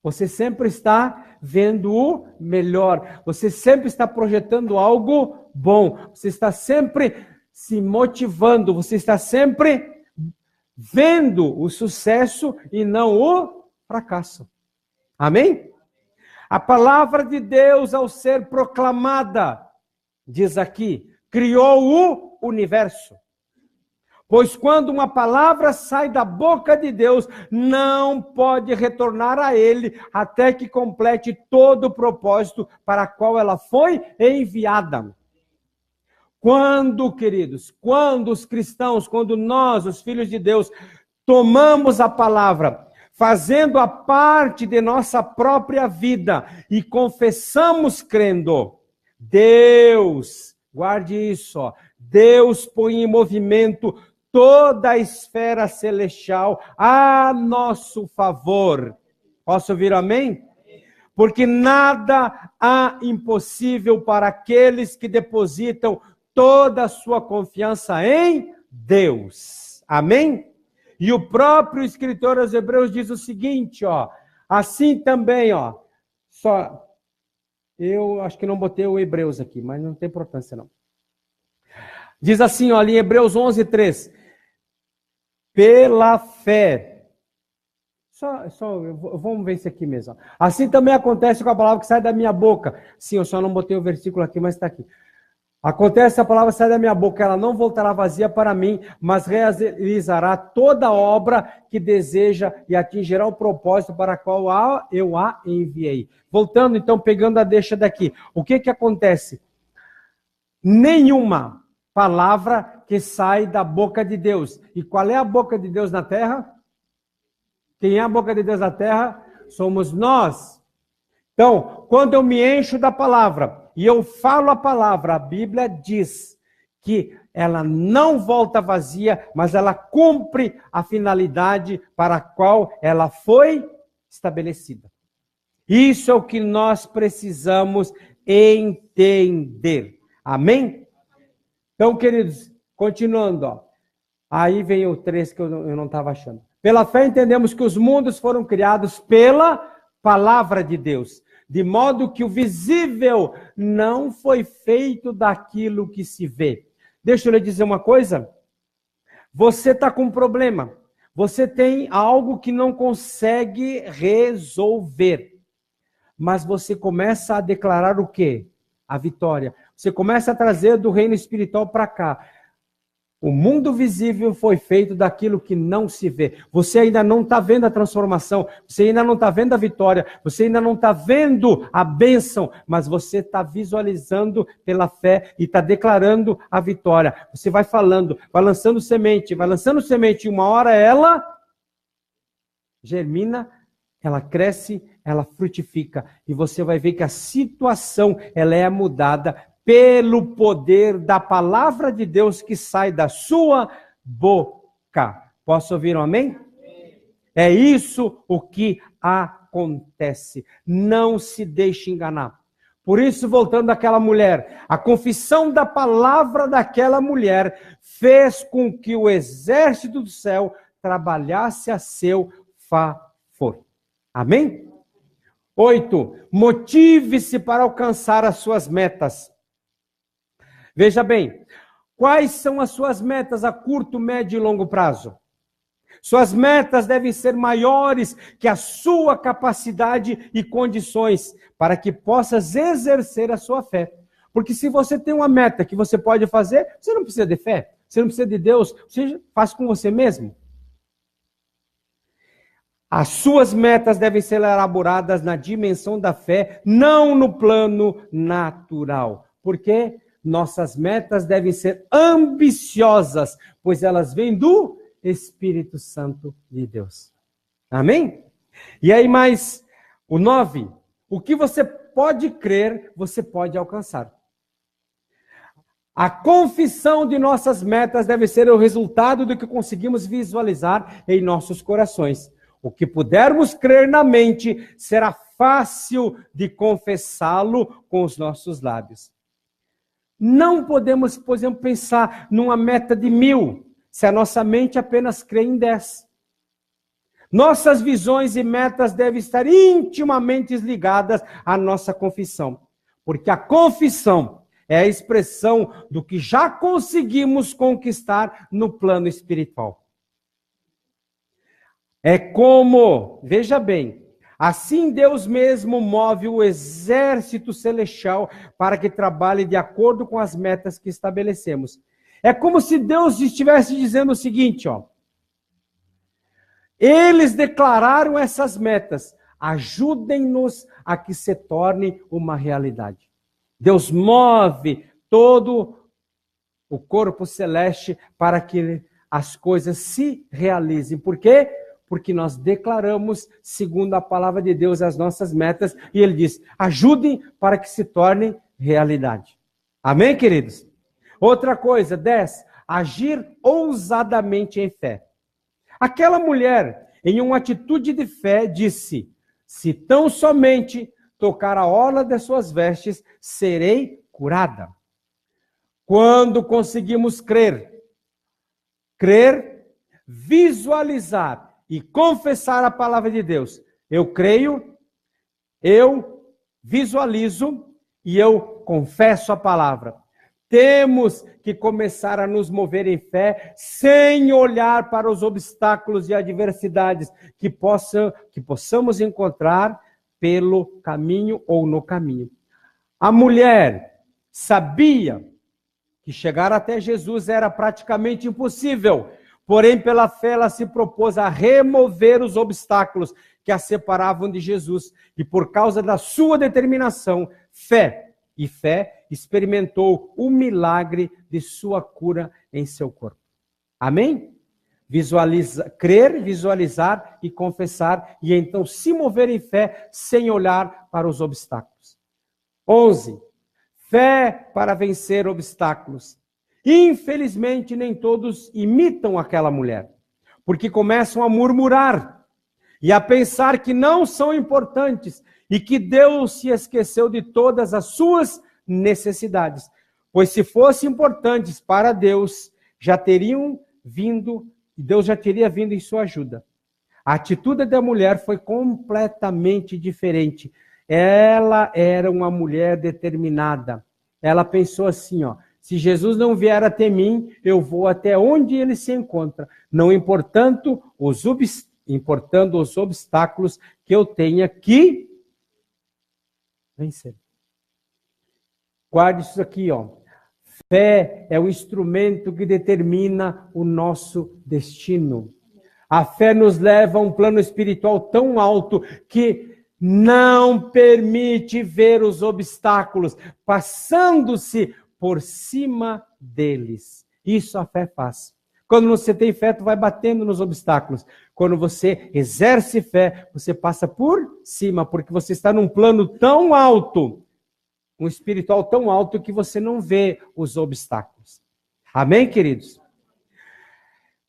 Você sempre está vendo o melhor. Você sempre está projetando algo bom. Você está sempre se motivando. Você está sempre vendo o sucesso e não o fracasso. Amém? A palavra de Deus, ao ser proclamada, diz aqui, criou o universo. Pois quando uma palavra sai da boca de Deus, não pode retornar a ele até que complete todo o propósito para qual ela foi enviada. Quando, queridos, quando os cristãos, quando nós, os filhos de Deus, tomamos a palavra, fazendo a parte de nossa própria vida e confessamos crendo, Deus, guarde isso, ó, Deus põe em movimento toda a esfera celestial a nosso favor. Posso ouvir amém? Porque nada há impossível para aqueles que depositam toda a sua confiança em Deus. Amém? E o próprio escritor aos Hebreus diz o seguinte, ó, assim também, ó, Eu acho que não botei o Hebreus aqui, mas não tem importância não. Diz assim, olha, em Hebreus 11:3. Pela fé. Vamos ver isso aqui mesmo. Assim também acontece com a palavra que sai da minha boca. Sim, eu só não botei o versículo aqui, mas está aqui. Acontece a palavra sai da minha boca, ela não voltará vazia para mim, mas realizará toda a obra que deseja e atingirá o propósito para qual eu a enviei. Voltando então, pegando a deixa daqui. O que acontece? Nenhuma palavra que sai da boca de Deus. E qual é a boca de Deus na terra? Quem é a boca de Deus na terra? Somos nós. Então, quando eu me encho da palavra e eu falo a palavra, a Bíblia diz que ela não volta vazia, mas ela cumpre a finalidade para a qual ela foi estabelecida. Isso é o que nós precisamos entender. Amém? Então, queridos, continuando, ó. Aí vem o 3 que eu não estava achando. Pela fé entendemos que os mundos foram criados pela palavra de Deus, de modo que o visível não foi feito daquilo que se vê. Deixa eu lhe dizer uma coisa. Você está com um problema. Você tem algo que não consegue resolver. Mas você começa a declarar o quê? A vitória. Você começa a trazer do reino espiritual para cá. O mundo visível foi feito daquilo que não se vê. Você ainda não está vendo a transformação, você ainda não está vendo a vitória, você ainda não está vendo a bênção, mas você está visualizando pela fé e está declarando a vitória. Você vai falando, vai lançando semente, e uma hora ela germina, ela cresce, ela frutifica. E você vai ver que a situação ela é mudada pelo poder da palavra de Deus que sai da sua boca. Posso ouvir um amém? É isso o que acontece. Não se deixe enganar. Por isso, voltando àquela mulher, a confissão da palavra daquela mulher fez com que o exército do céu trabalhasse a seu favor. Amém? 8. Motive-se para alcançar as suas metas. Veja bem, quais são as suas metas a curto, médio e longo prazo? Suas metas devem ser maiores que a sua capacidade e condições para que possas exercer a sua fé. Porque se você tem uma meta que você pode fazer, você não precisa de fé, você não precisa de Deus, você faz com você mesmo. As suas metas devem ser elaboradas na dimensão da fé, não no plano natural. Por quê? Nossas metas devem ser ambiciosas, pois elas vêm do Espírito Santo de Deus. Amém? E aí mais o 9. O que você pode crer, você pode alcançar. A confissão de nossas metas deve ser o resultado do que conseguimos visualizar em nossos corações. O que pudermos crer na mente, será fácil de confessá-lo com os nossos lábios. Não podemos, por exemplo, pensar numa meta de 1000, se a nossa mente apenas crê em 10. Nossas visões e metas devem estar intimamente ligadas à nossa confissão. Porque a confissão é a expressão do que já conseguimos conquistar no plano espiritual. É como, veja bem, assim Deus mesmo move o exército celestial para que trabalhe de acordo com as metas que estabelecemos. É como se Deus estivesse dizendo o seguinte, ó. Eles declararam essas metas, ajudem-nos a que se torne uma realidade. Deus move todo o corpo celeste para que as coisas se realizem. Por quê? Porque nós declaramos, segundo a palavra de Deus, as nossas metas, e Ele diz, ajudem para que se tornem realidade. Amém, queridos? Outra coisa, 10, agir ousadamente em fé. Aquela mulher, em uma atitude de fé, disse, se tão somente tocar a orla de suas vestes, serei curada. Quando conseguimos crer, visualizar, e confessar a palavra de Deus. Eu creio, eu visualizo e eu confesso a palavra. Temos que começar a nos mover em fé, sem olhar para os obstáculos e adversidades que possamos encontrar pelo caminho ou no caminho. A mulher sabia que chegar até Jesus era praticamente impossível, porém, pela fé, ela se propôs a remover os obstáculos que a separavam de Jesus. E por causa da sua determinação, fé, experimentou o milagre de sua cura em seu corpo. Amém? Crer, visualizar e confessar, e então se mover em fé sem olhar para os obstáculos. 11. Fé para vencer obstáculos. Infelizmente, nem todos imitam aquela mulher, porque começam a murmurar e a pensar que não são importantes e que Deus se esqueceu de todas as suas necessidades. Pois se fossem importantes para Deus, já teriam vindo, Deus já teria vindo em sua ajuda. A atitude da mulher foi completamente diferente. Ela era uma mulher determinada. Ela pensou assim, se Jesus não vier até mim, eu vou até onde ele se encontra, não importando os obstáculos que eu tenha que vencer. Guarde isso aqui, Fé é o instrumento que determina o nosso destino. A fé nos leva a um plano espiritual tão alto que não permite ver os obstáculos, passando-se por cima deles. Isso a fé faz. Quando você tem fé, tu vai batendo nos obstáculos. Quando você exerce fé, você passa por cima, porque você está num plano tão alto, um espiritual tão alto, que você não vê os obstáculos. Amém, queridos?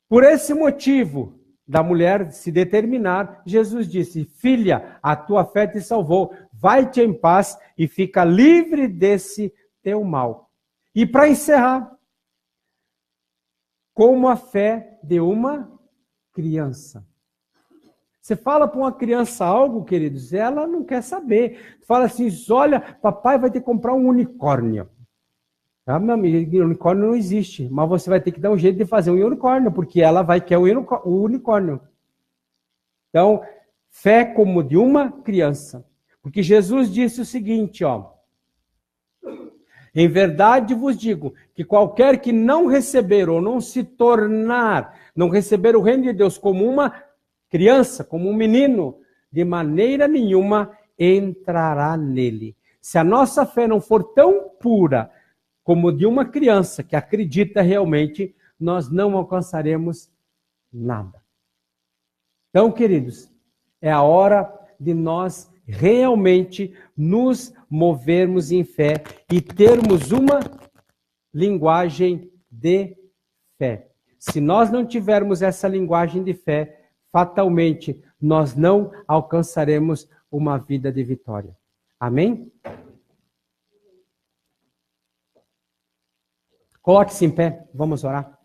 Por esse motivo da mulher se determinar, Jesus disse: filha, a tua fé te salvou, vai-te em paz e fica livre desse teu mal. E para encerrar, como a fé de uma criança. Você fala para uma criança algo, queridos, ela não quer saber. Fala assim, olha, papai vai ter que comprar um unicórnio. Ah, meu amigo, unicórnio não existe, mas você vai ter que dar um jeito de fazer um unicórnio, porque ela vai querer o unicórnio. Então, fé como de uma criança. Porque Jesus disse o seguinte, em verdade vos digo, que qualquer que não receber ou não se tornar, não receber o reino de Deus como uma criança, como um menino, de maneira nenhuma entrará nele. Se a nossa fé não for tão pura como de uma criança que acredita realmente, nós não alcançaremos nada. Então, queridos, é a hora de nós realmente nos movermos em fé e termos uma linguagem de fé. Se nós não tivermos essa linguagem de fé, fatalmente nós não alcançaremos uma vida de vitória. Amém? Coloque-se em pé, vamos orar.